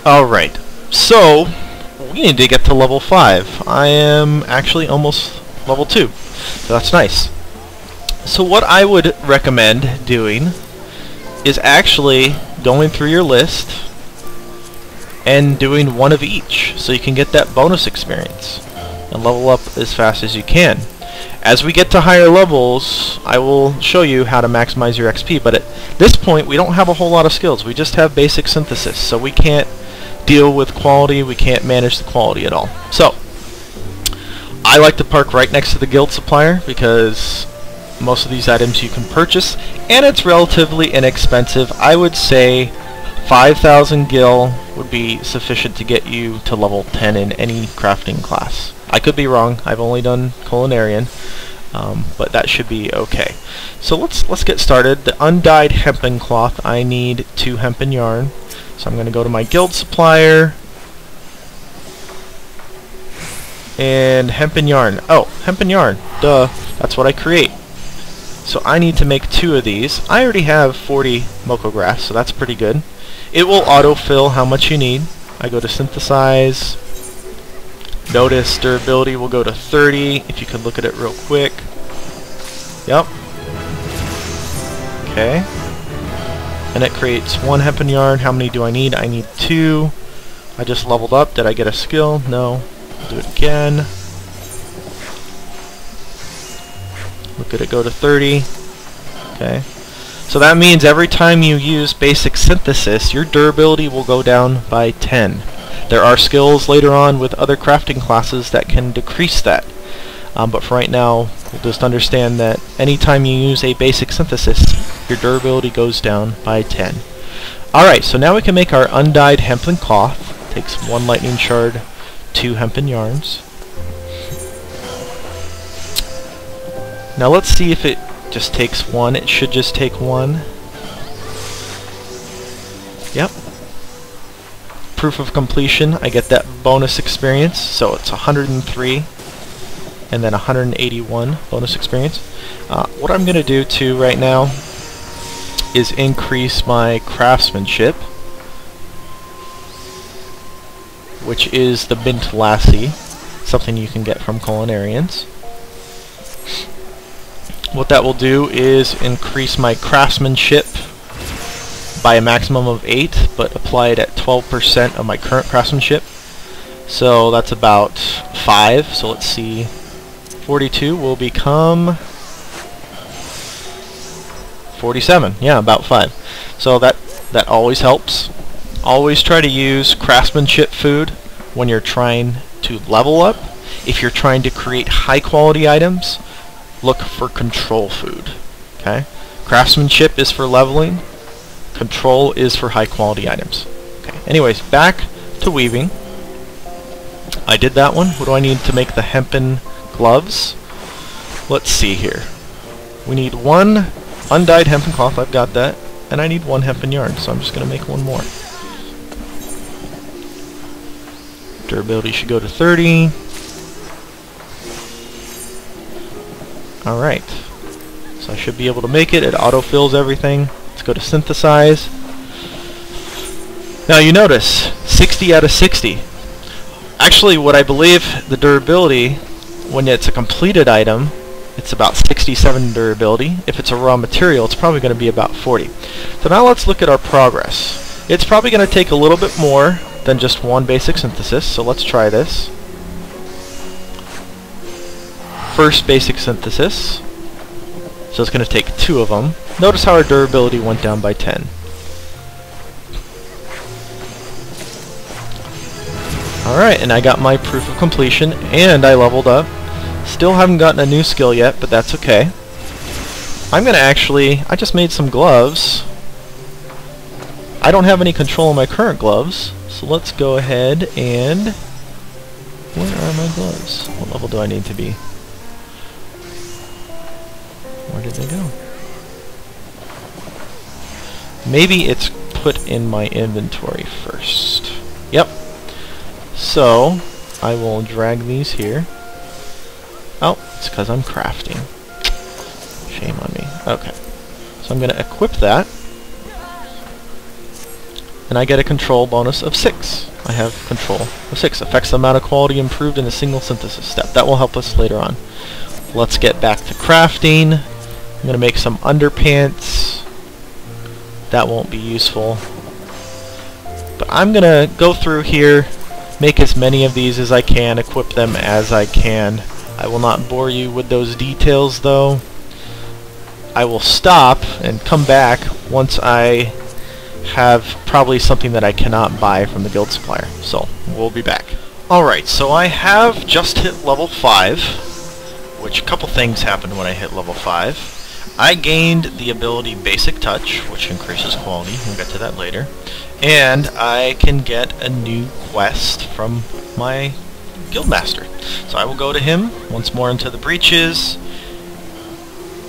Alright, so we need to get to level 5. I am actually almost level 2, so that's nice. So what I would recommend doing is actually going through your list and doing one of each, so you can get that bonus experience and level up as fast as you can. As we get to higher levels, I will show you how to maximize your XP, but at this point we don't have a whole lot of skills. We just have basic synthesis, so we can't deal with quality, we can't manage the quality at all. So, I like to park right next to the guild supplier because most of these items you can purchase, and it's relatively inexpensive. I would say 5,000 gil would be sufficient to get you to level 10 in any crafting class. I could be wrong, I've only done culinarian, but that should be okay. So let's get started. The undyed hempen cloth, I need 2 hempen yarn. So I'm going to go to my guild supplier and hempen yarn. Oh, hempen yarn, duh, that's what I create. So I need to make 2 of these. I already have 40 moko grass, so that's pretty good. It will autofill how much you need. I go to synthesize. Notice durability will go to 30, if you could look at it real quick. Yep. Okay. And it creates 1 hempen yarn. How many do I need? I need 2. I just leveled up. Did I get a skill? No. I'll do it again. Look at it go to 30. Okay. So that means every time you use basic synthesis, your durability will go down by 10. There are skills later on with other crafting classes that can decrease that. But for right now, we'll just understand that anytime you use a basic synthesis, your durability goes down by 10. Alright, so now we can make our undyed hempen cloth. Takes 1 lightning shard, 2 hempen yarns. Now let's see if it just takes 1. It should just take 1. Yep. Proof of completion, I get that bonus experience, so it's 103 and then 181 bonus experience. What I'm going to do too right now is increase my craftsmanship, which is the mint lassie, something you can get from culinarians. What that will do is increase my craftsmanship by a maximum of 8, but apply it at 12% of my current craftsmanship. So that's about 5. So let's see. 42 will become 47. Yeah, about 5. So that always helps. Always try to use craftsmanship food when you're trying to level up. If you're trying to create high quality items, look for control food. Okay? Craftsmanship is for leveling. Control is for high quality items. Okay. Anyways, back to weaving. I did that one. What do I need to make the hempen gloves? Let's see here. We need 1 undyed hempen cloth. I've got that. And I need 1 hempen yarn, so I'm just going to make 1 more. Durability should go to 30. Alright. So I should be able to make it. It autofills everything. Let's go to synthesize. Now you notice 60 out of 60. Actually, what I believe the durability, when it's a completed item, it's about 67 durability. If it's a raw material, it's probably going to be about 40. So now let's look at our progress. It's probably going to take a little bit more than just 1 basic synthesis, so let's try this. First basic synthesis. So it's going to take 2 of them. Notice how our durability went down by 10. Alright, and I got my proof of completion, and I leveled up. Still haven't gotten a new skill yet, but that's okay. I'm going to I just made some gloves. I don't have any control of my current gloves, so let's go ahead and... Where are my gloves? What level do I need to be? Where did they go? Maybe it's put in my inventory first. Yep. So, I will drag these here. Oh, it's because I'm crafting. Shame on me. Okay. So I'm going to equip that. and I get a control bonus of 6. I have control of 6. Affects the amount of quality improved in a single synthesis step. That will help us later on. Let's get back to crafting. I'm going to make some underpants. That won't be useful. But I'm going to go through here, make as many of these as I can, equip them as I can. I will not bore you with those details though. I will stop and come back once I have probably something that I cannot buy from the guild supplier. So we'll be back. Alright, so I have just hit level 5, which a couple things happened when I hit level 5. I gained the ability Basic Touch, which increases quality. We'll get to that later. And I can get a new quest from my guildmaster. So I will go to him once more into the breaches.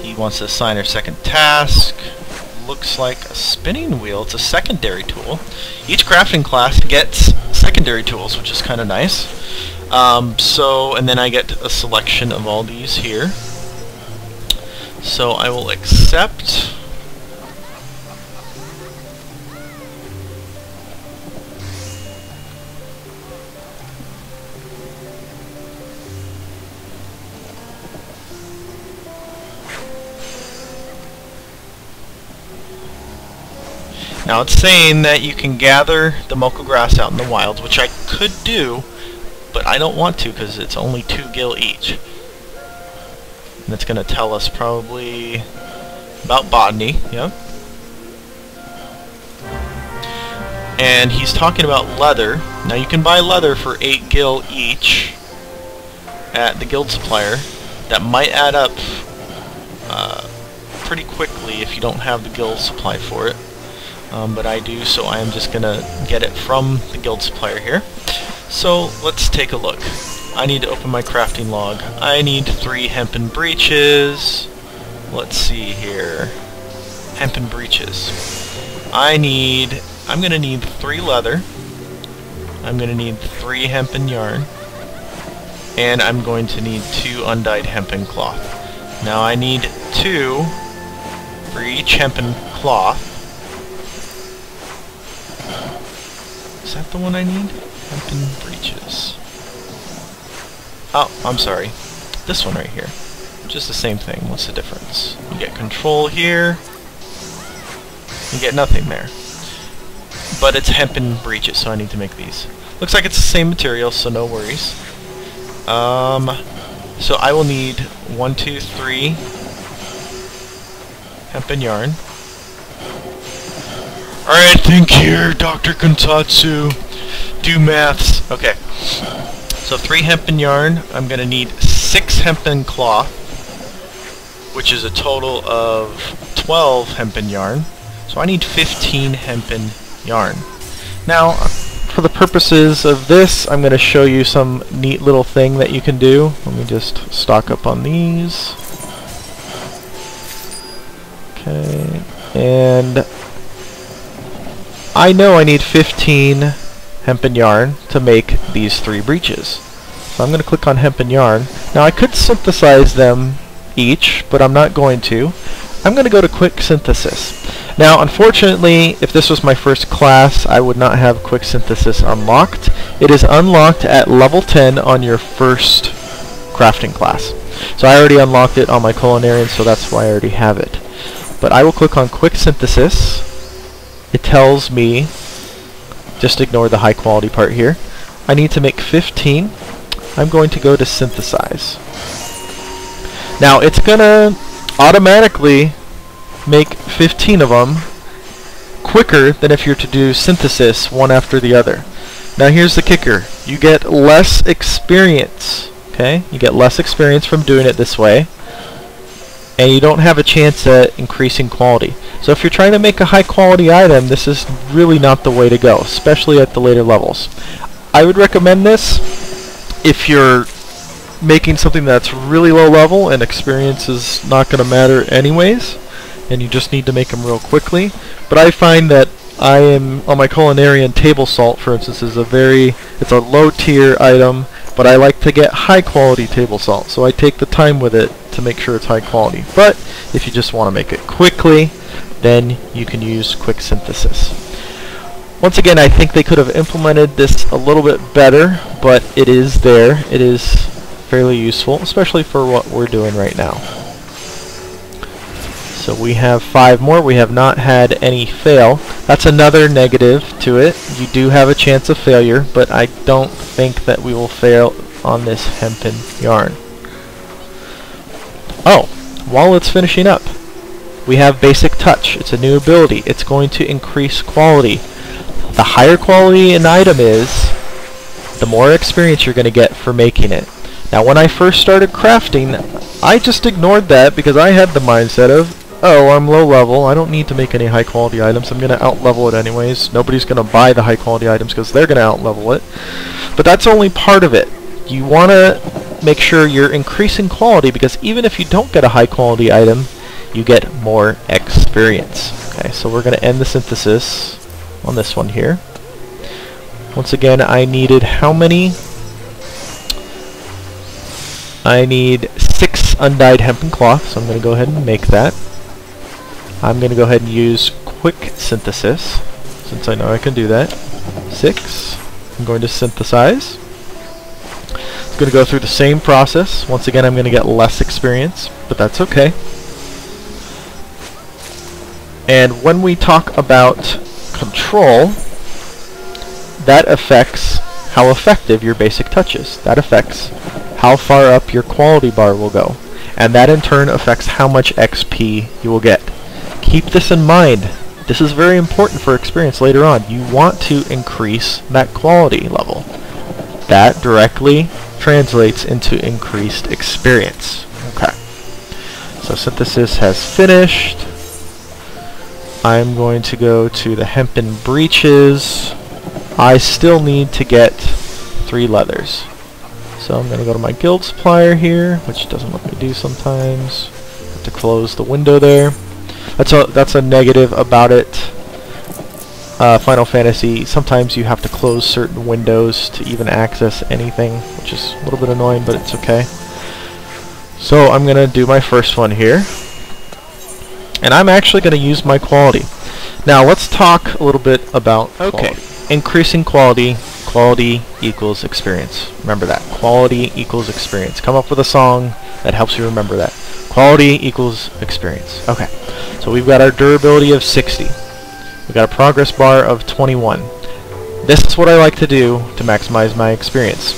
He wants to assign our second task. Looks like a spinning wheel. It's a secondary tool. Each crafting class gets secondary tools, which is kind of nice. And then I get a selection of all these here. So I will accept. Now it's saying that you can gather the Moko grass out in the wilds, which I could do, but I don't want to because it's only 2 gil each. And it's going to tell us probably about botany, yeah. And he's talking about leather. Now you can buy leather for 8 gil each at the guild supplier. That might add up pretty quickly if you don't have the guild supply for it. But I do, so I am just going to get it from the guild supplier here. So let's take a look. I need to open my crafting log. I need 3 hempen breeches. Let's see here. Hempen breeches. I'm going to need 3 leather. I'm going to need 3 hempen yarn. And I'm going to need 2 undyed hempen cloth. Now I need 2 for each hempen cloth. Is that the one I need? Hempen breeches. Oh, I'm sorry. This one right here. Just the same thing. What's the difference? You get control here. You get nothing there. But it's hempen breeches, so I need to make these. Looks like it's the same material, so no worries. So I will need 1, 2, 3 hempen yarn. Alright, think here, Dr. Kantatsu. Do maths. Okay. So 3 hempen yarn. I'm going to need 6 hempen cloth, which is a total of 12 hempen yarn. So I need 15 hempen yarn. Now, for the purposes of this, I'm going to show you some neat little thing that you can do. Let me just stock up on these. Okay. And I know I need 15 hempen yarn to make these 3 breeches. So I'm going to click on hempen yarn. Now I could synthesize them each, but I'm not going to. I'm going to go to quick synthesis. Now unfortunately, if this was my first class, I would not have quick synthesis unlocked. It is unlocked at level 10 on your first crafting class. So I already unlocked it on my culinarian, so that's why I already have it. But I will click on quick synthesis. It tells me, just ignore the high quality part here, I need to make 15. I'm going to go to synthesize. Now it's gonna automatically make 15 of them quicker than if you're to do synthesis one after the other. Now here's the kicker. You get less experience. Okay? You get less experience from doing it this way, and you don't have a chance at increasing quality. So if you're trying to make a high quality item, this is really not the way to go, especially at the later levels. I would recommend this if you're making something that's really low level and experience is not going to matter anyways, and you just need to make them real quickly. But I find that I am on my culinarian, table salt for instance is it's a low tier item, but I like to get high quality table salt, so I take the time with it to make sure it's high quality. But if you just want to make it quickly, then you can use quick synthesis. Once again, I think they could have implemented this a little bit better, but it is there. It is fairly useful, especially for what we're doing right now. So we have 5 more. We have not had any fail. That's another negative to it. You do have a chance of failure, but I don't think that we will fail on this hempen yarn. Oh, while it's finishing up, we have Basic Touch. It's a new ability. It's going to increase quality. The higher quality an item is, the more experience you're going to get for making it. Now, when I first started crafting, I just ignored that because I had the mindset of, oh, I'm low level, I don't need to make any high quality items, I'm going to out-level it anyways. Nobody's going to buy the high quality items because they're going to out-level it. But that's only part of it. You want to make sure you're increasing quality, because even if you don't get a high quality item, you get more experience. Okay, so we're going to end the synthesis on this one here. Once again, I needed how many? I need 6 undyed hempen cloth, so I'm going to go ahead and make that. I'm going to go ahead and use quick synthesis, since I know I can do that. 6. I'm going to synthesize. It's going to go through the same process. Once again, I'm going to get less experience, but that's okay. And when we talk about control, that affects how effective your basic touch is. That affects how far up your quality bar will go. And that in turn affects how much XP you will get. Keep this in mind. This is very important for experience later on. You want to increase that quality level. That directly translates into increased experience. Okay. So synthesis has finished. I'm going to go to the hempen breeches. I still need to get 3 leathers. So I'm going to go to my guild supplier here, which doesn't let me do sometimes. Have to close the window there. That's a negative about it. Final Fantasy, sometimes you have to close certain windows to even access anything, which is a little bit annoying, but it's okay. So I'm going to do my first one here. And I'm actually going to use my quality. Now let's talk a little bit about quality. Increasing quality. Quality equals experience. Remember that. Quality equals experience. Come up with a song that helps you remember that. Quality equals experience. Okay. So we've got our durability of 60. We've got a progress bar of 21. This is what I like to do to maximize my experience.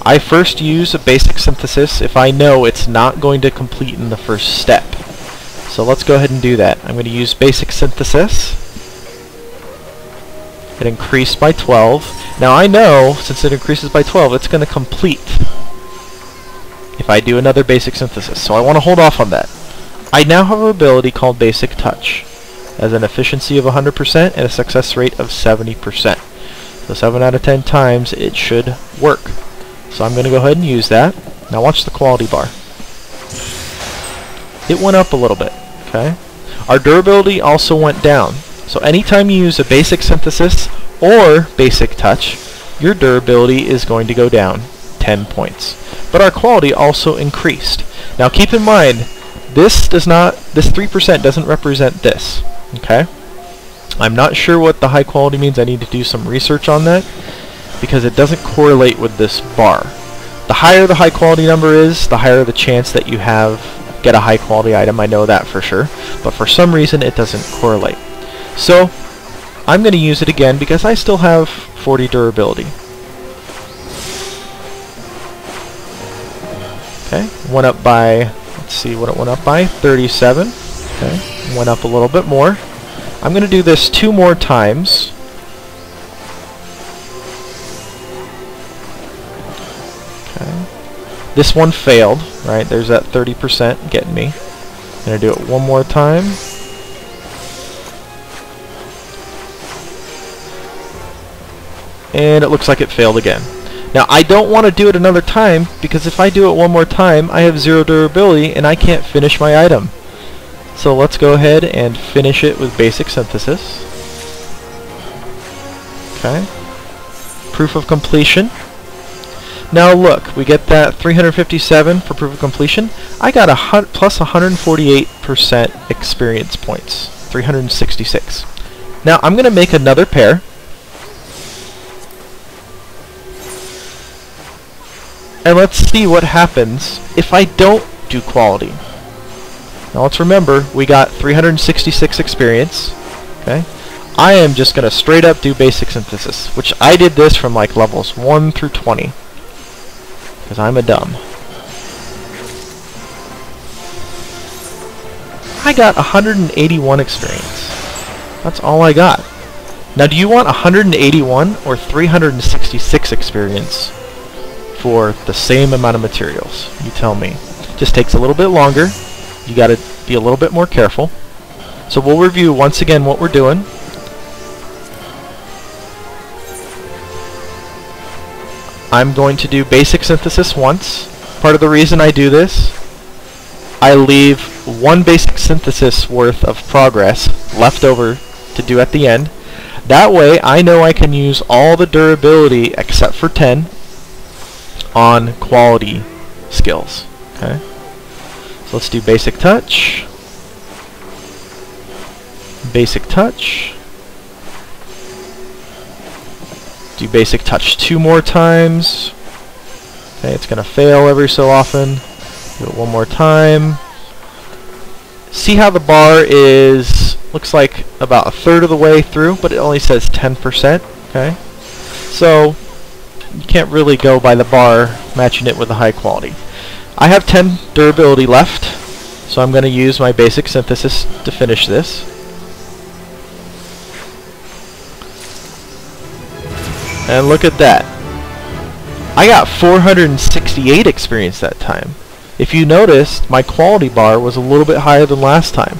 I first use a basic synthesis if I know it's not going to complete in the first step. So let's go ahead and do that. I'm going to use basic synthesis. It increased by 12. Now I know, since it increases by 12, it's going to complete if I do another basic synthesis. So I want to hold off on that. I now have an ability called Basic Touch. It has an efficiency of 100% and a success rate of 70%. So 7 out of 10 times it should work. So I'm going to go ahead and use that. Now watch the quality bar. It went up a little bit. Okay. Our durability also went down. So anytime you use a basic synthesis or basic touch, your durability is going to go down 10 points. But our quality also increased. Now keep in mind, this 3% doesn't represent this. Okay? I'm not sure what the high quality means. I need to do some research on that because it doesn't correlate with this bar. The higher the high quality number is, the higher the chance that you get a high quality item. I know that for sure. But for some reason it doesn't correlate. So I'm going to use it again because I still have 40 durability. Okay, went up by, let's see what it went up by, 37. Okay, went up a little bit more. I'm going to do this 2 more times. Okay, this one failed, right? There's that 30% getting me. I'm going to do it 1 more time. And it looks like it failed again. Now I don't want to do it another time because if I do it 1 more time I have 0 durability and I can't finish my item. So let's go ahead and finish it with basic synthesis. Okay. Proof of completion. Now look, we get that 357 for proof of completion. I got plus 148% experience points. 366. Now I'm going to make another pair. And let's see what happens if I don't do quality. Now let's remember, we got 366 experience. Okay, I am just going to straight up do basic synthesis, which I did this from like levels 1 through 20. Because I'm a dumb. I got 181 experience. That's all I got. Now do you want 181 or 366 experience for the same amount of materials? You tell me. Just takes a little bit longer. You got to be a little bit more careful. So we'll review once again what we're doing. I'm going to do basic synthesis once. Part of the reason I do this, I leave one basic synthesis worth of progress left over to do at the end. That way I know I can use all the durability except for 10 on quality skills. Okay, so let's do basic touch. Basic touch. Do basic touch 2 more times. Okay, it's going to fail every so often. Do it 1 more time. See how the bar is, looks like about a third of the way through, but it only says 10%. Okay, so you can't really go by the bar matching it with the high quality. I have 10 durability left, so I'm going to use my basic synthesis to finish this. And look at that. I got 468 experience that time. If you noticed, my quality bar was a little bit higher than last time.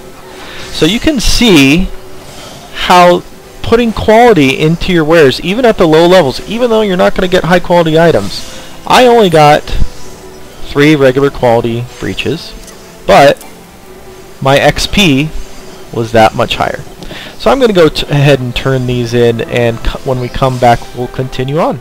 So you can see how putting quality into your wares, even at the low levels, even though you're not going to get high quality items. I only got 3 regular quality breaches, but my XP was that much higher. So I'm going to go ahead and turn these in, and when we come back, we'll continue on.